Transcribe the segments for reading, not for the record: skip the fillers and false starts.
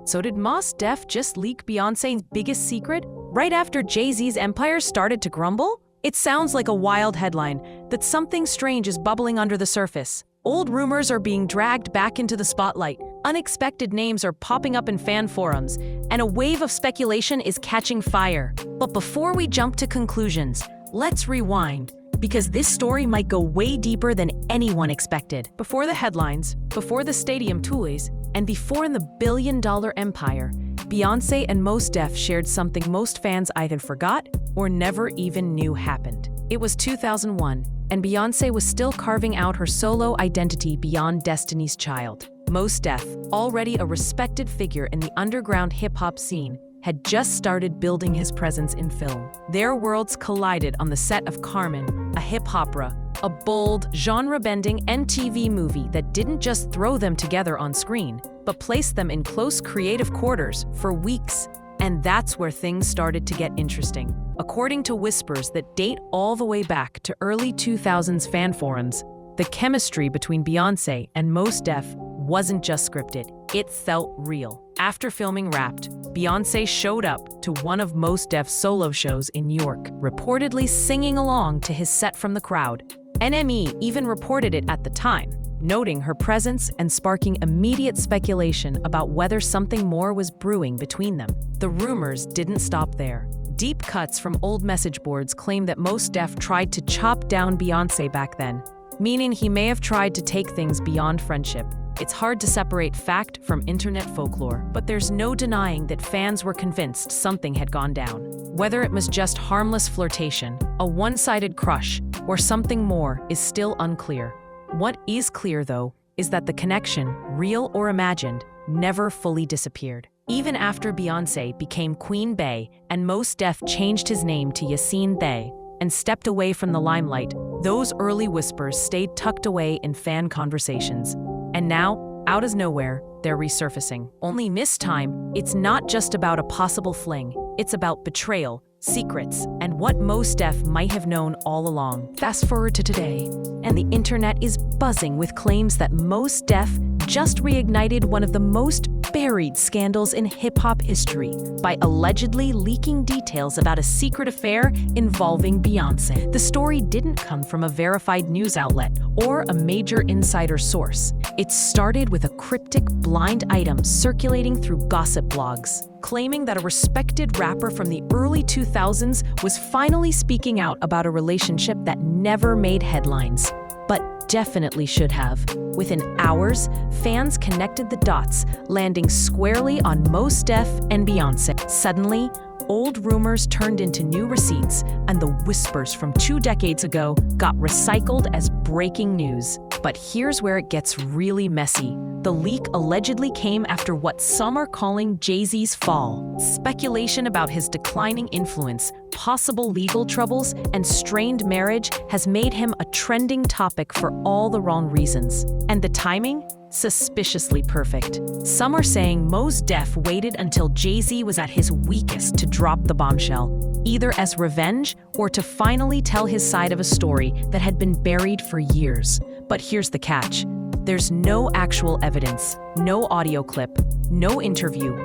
So did Mos Def just leak Beyoncé's biggest secret right after Jay-Z's empire started to crumble? It sounds like a wild headline that something strange is bubbling under the surface. Old rumors are being dragged back into the spotlight, unexpected names are popping up in fan forums, and a wave of speculation is catching fire. But before we jump to conclusions, let's rewind, because this story might go way deeper than anyone expected. Before the headlines, before the stadium toolies, and before in the billion-dollar empire, Beyoncé and Mos Def shared something most fans either forgot or never even knew happened. It was 2001, and Beyoncé was still carving out her solo identity beyond Destiny's Child. Mos Def, already a respected figure in the underground hip-hop scene, had just started building his presence in film. Their worlds collided on the set of Carmen, a hip-opera, a bold, genre-bending MTV movie that didn't just throw them together on screen, but placed them in close creative quarters for weeks. And that's where things started to get interesting. According to whispers that date all the way back to early 2000s fan forums, the chemistry between Beyoncé and Mos Def wasn't just scripted, it felt real. After filming Wrapped, Beyoncé showed up to one of Mos Def's solo shows in New York, reportedly singing along to his set from the crowd. NME even reported it at the time, noting her presence and sparking immediate speculation about whether something more was brewing between them. The rumors didn't stop there. Deep cuts from old message boards claim that Mos Def tried to chop down Beyoncé back then, meaning he may have tried to take things beyond friendship. It's hard to separate fact from internet folklore, but there's no denying that fans were convinced something had gone down. Whether it was just harmless flirtation, a one-sided crush, or something more is still unclear. What is clear, though, is that the connection, real or imagined, never fully disappeared. Even after Beyoncé became Queen Bey and Mos Def changed his name to Yassine Bey and stepped away from the limelight, those early whispers stayed tucked away in fan conversations. And now, out of nowhere, they're resurfacing. Only this time, it's not just about a possible fling. It's about betrayal, secrets, and what Mos Def might have known all along. Fast forward to today, and the internet is buzzing with claims that Mos Def just reignited one of the most buried scandals in hip-hop history by allegedly leaking details about a secret affair involving Beyoncé. The story didn't come from a verified news outlet or a major insider source. It started with a cryptic blind item circulating through gossip blogs, claiming that a respected rapper from the early 2000s was finally speaking out about a relationship that never made headlines, but definitely should have. Within hours, fans connected the dots, landing squarely on Mos Def and Beyoncé. Suddenly, old rumors turned into new receipts, and the whispers from 2 decades ago got recycled as breaking news. But here's where it gets really messy. The leak allegedly came after what some are calling Jay-Z's fall. Speculation about his declining influence, possible legal troubles, and strained marriage has made him a trending topic for all the wrong reasons. And the timing? Suspiciously perfect. Some are saying Mos Def waited until Jay-Z was at his weakest to drop the bombshell, either as revenge or to finally tell his side of a story that had been buried for years. But here's the catch. There's no actual evidence, no audio clip, no interview,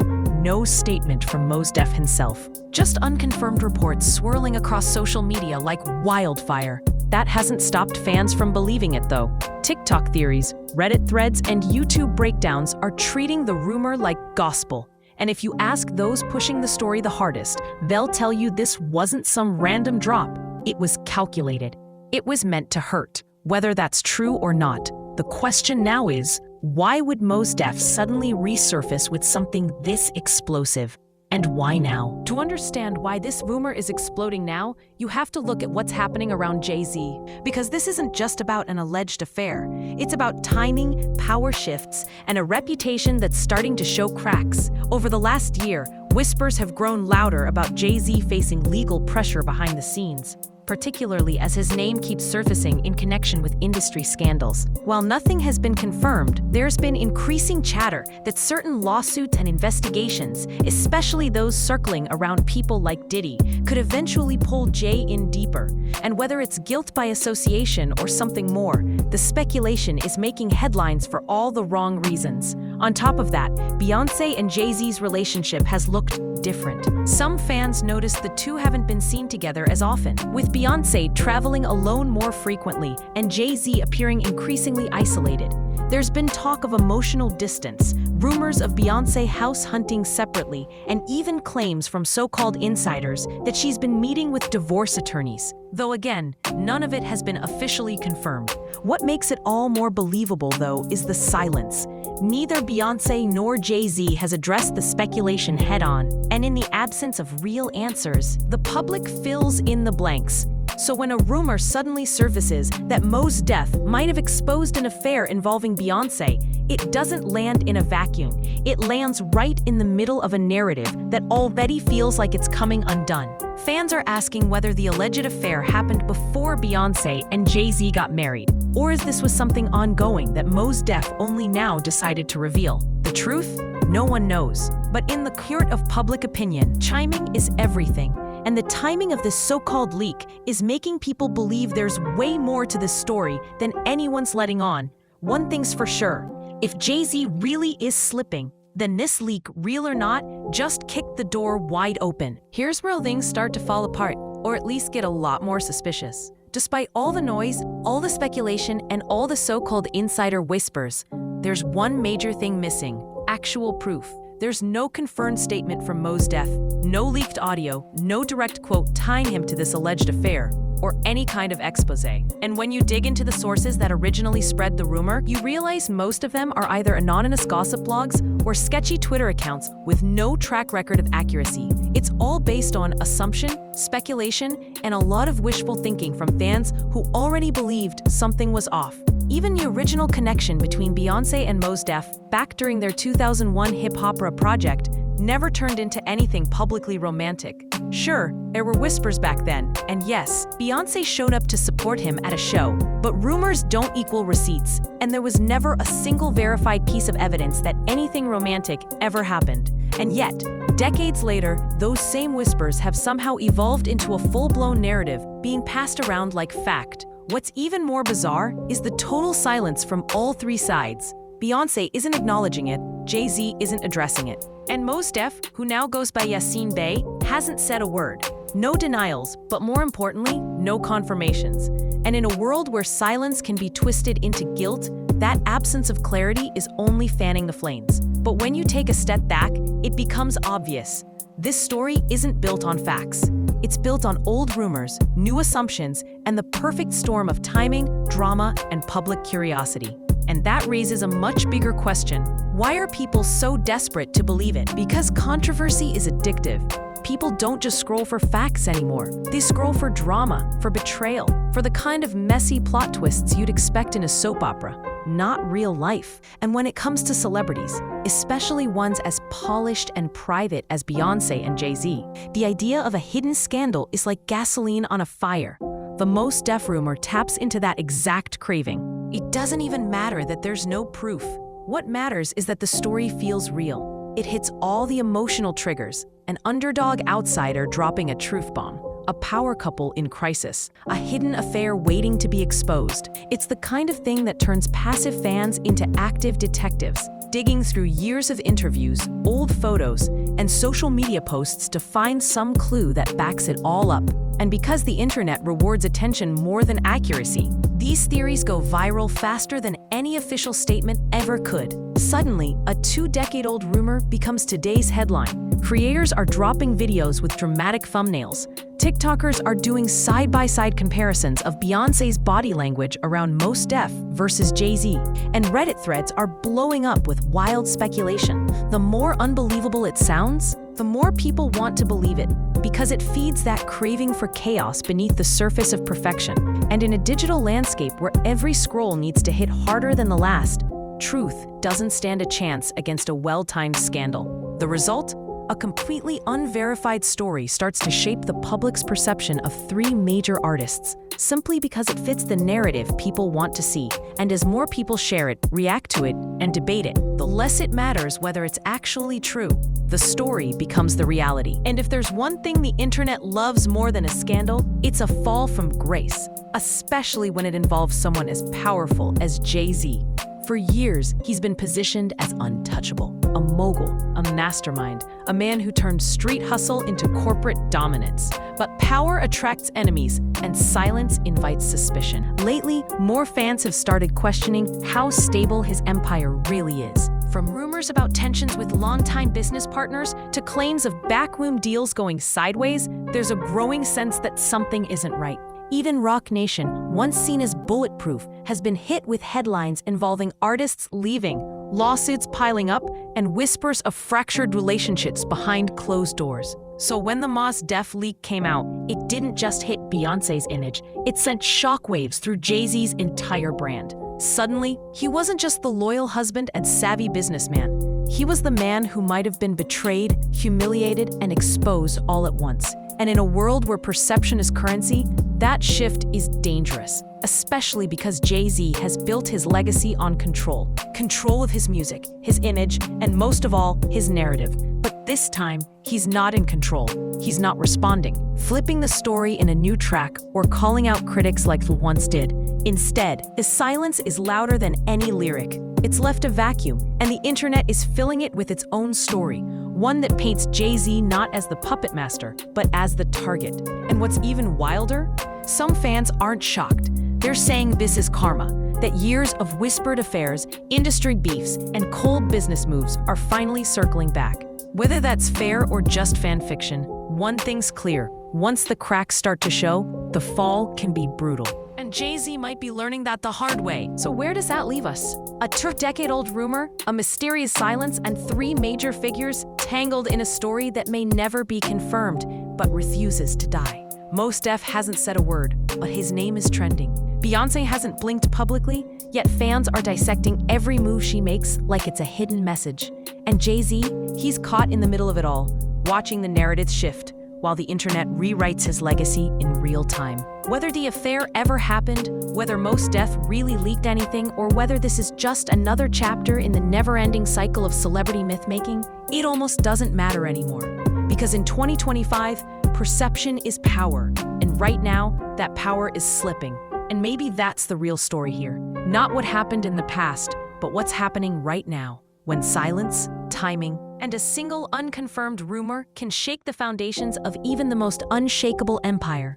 no statement from Mos Def himself. Just unconfirmed reports swirling across social media like wildfire. That hasn't stopped fans from believing it, though. TikTok theories, Reddit threads, and YouTube breakdowns are treating the rumor like gospel. And if you ask those pushing the story the hardest, they'll tell you this wasn't some random drop. It was calculated. It was meant to hurt. Whether that's true or not, the question now is, why would Mos Def suddenly resurface with something this explosive? And why now? To understand why this rumor is exploding now, you have to look at what's happening around Jay-Z. Because this isn't just about an alleged affair. It's about timing, power shifts, and a reputation that's starting to show cracks. Over the last year, whispers have grown louder about Jay-Z facing legal pressure behind the scenes, particularly as his name keeps surfacing in connection with industry scandals. While nothing has been confirmed, there's been increasing chatter that certain lawsuits and investigations, especially those circling around people like Diddy, could eventually pull Jay in deeper. And whether it's guilt by association or something more, the speculation is making headlines for all the wrong reasons. On top of that, Beyoncé and Jay-Z's relationship has looked different. Some fans noticed the two haven't been seen together as often, with Beyoncé traveling alone more frequently and Jay-Z appearing increasingly isolated. There's been talk of emotional distance, rumors of Beyoncé house hunting separately, and even claims from so-called insiders that she's been meeting with divorce attorneys. Though again, none of it has been officially confirmed. What makes it all more believable, though, is the silence. Neither Beyoncé nor Jay-Z has addressed the speculation head-on, and in the absence of real answers, the public fills in the blanks. So when a rumor suddenly surfaces that Mos Def might have exposed an affair involving Beyoncé, it doesn't land in a vacuum. It lands right in the middle of a narrative that already feels like it's coming undone. Fans are asking whether the alleged affair happened before Beyoncé and Jay-Z got married, or if this was something ongoing that Mos Def only now decided to reveal. The truth? No one knows. But in the court of public opinion, timing is everything. And the timing of this so-called leak is making people believe there's way more to this story than anyone's letting on. One thing's for sure, if Jay-Z really is slipping, then this leak, real or not, just kicked the door wide open. Here's where things start to fall apart, or at least get a lot more suspicious. Despite all the noise, all the speculation, and all the so-called insider whispers, there's one major thing missing: actual proof. There's no confirmed statement from Mos Def, no leaked audio, no direct quote tying him to this alleged affair, or any kind of expose. And when you dig into the sources that originally spread the rumor, you realize most of them are either anonymous gossip blogs or sketchy Twitter accounts with no track record of accuracy. It's all based on assumption, speculation, and a lot of wishful thinking from fans who already believed something was off. Even the original connection between Beyoncé and Mos Def, back during their 2001 hip-opera project, never turned into anything publicly romantic. Sure, there were whispers back then, and yes, Beyoncé showed up to support him at a show, but rumors don't equal receipts, and there was never a single verified piece of evidence that anything romantic ever happened. And yet, decades later, those same whispers have somehow evolved into a full-blown narrative being passed around like fact. What's even more bizarre is the total silence from all three sides. Beyoncé isn't acknowledging it, Jay-Z isn't addressing it, and Mos Def, who now goes by Yasin Bey, hasn't said a word. No denials, but more importantly, no confirmations. And in a world where silence can be twisted into guilt, that absence of clarity is only fanning the flames. But when you take a step back, it becomes obvious. This story isn't built on facts. It's built on old rumors, new assumptions, and the perfect storm of timing, drama, and public curiosity. And that raises a much bigger question. Why are people so desperate to believe it? Because controversy is addictive. People don't just scroll for facts anymore. They scroll for drama, for betrayal, for the kind of messy plot twists you'd expect in a soap opera, not real life. And when it comes to celebrities, especially ones as polished and private as Beyoncé and Jay-Z, the idea of a hidden scandal is like gasoline on a fire. The Mos Def rumor taps into that exact craving. It doesn't even matter that there's no proof. What matters is that the story feels real. It hits all the emotional triggers: an underdog outsider dropping a truth bomb, a power couple in crisis, a hidden affair waiting to be exposed. It's the kind of thing that turns passive fans into active detectives, digging through years of interviews, old photos, and social media posts to find some clue that backs it all up. And because the internet rewards attention more than accuracy, these theories go viral faster than any official statement ever could. Suddenly, a 2-decade-old rumor becomes today's headline. Creators are dropping videos with dramatic thumbnails. TikTokers are doing side-by-side comparisons of Beyoncé's body language around Mos Def versus Jay-Z, and Reddit threads are blowing up with wild speculation. The more unbelievable it sounds, the more people want to believe it, because it feeds that craving for chaos beneath the surface of perfection. And in a digital landscape where every scroll needs to hit harder than the last, truth doesn't stand a chance against a well-timed scandal. The result? A completely unverified story starts to shape the public's perception of 3 major artists, simply because it fits the narrative people want to see. And as more people share it, react to it, and debate it, the less it matters whether it's actually true. The story becomes the reality. And if there's one thing the internet loves more than a scandal, it's a fall from grace, especially when it involves someone as powerful as Jay-Z. For years, he's been positioned as untouchable, a mogul, a mastermind, a man who turned street hustle into corporate dominance. But power attracts enemies, and silence invites suspicion. Lately, more fans have started questioning how stable his empire really is. From rumors about tensions with longtime business partners to claims of backroom deals going sideways, there's a growing sense that something isn't right. Even Rock Nation, once seen as bulletproof, has been hit with headlines involving artists leaving, lawsuits piling up, and whispers of fractured relationships behind closed doors. So when the Mos Def leak came out, it didn't just hit Beyoncé's image, it sent shockwaves through Jay-Z's entire brand. Suddenly, he wasn't just the loyal husband and savvy businessman. He was the man who might have been betrayed, humiliated, and exposed all at once. And in a world where perception is currency, that shift is dangerous, especially because Jay-Z has built his legacy on control. Control of his music, his image, and most of all, his narrative. But this time, he's not in control. He's not responding, flipping the story in a new track, or calling out critics like he once did. Instead, his silence is louder than any lyric. It's left a vacuum, and the internet is filling it with its own story. One that paints Jay-Z not as the puppet master, but as the target. And what's even wilder? Some fans aren't shocked. They're saying this is karma, that years of whispered affairs, industry beefs, and cold business moves are finally circling back. Whether that's fair or just fan fiction, one thing's clear. Once the cracks start to show, the fall can be brutal. And Jay-Z might be learning that the hard way. So where does that leave us? A two-decade-old rumor, a mysterious silence, and three major figures tangled in a story that may never be confirmed, but refuses to die. Mos Def hasn't said a word, but his name is trending. Beyoncé hasn't blinked publicly, yet fans are dissecting every move she makes like it's a hidden message. And Jay-Z, he's caught in the middle of it all, watching the narrative shift, while the internet rewrites his legacy in real time. Whether the affair ever happened, whether Mos Def really leaked anything, or whether this is just another chapter in the never-ending cycle of celebrity myth-making, it almost doesn't matter anymore. Because in 2025, perception is power, and right now, that power is slipping. And maybe that's the real story here. Not what happened in the past, but what's happening right now, when silence, timing, and a single unconfirmed rumor can shake the foundations of even the most unshakable empire.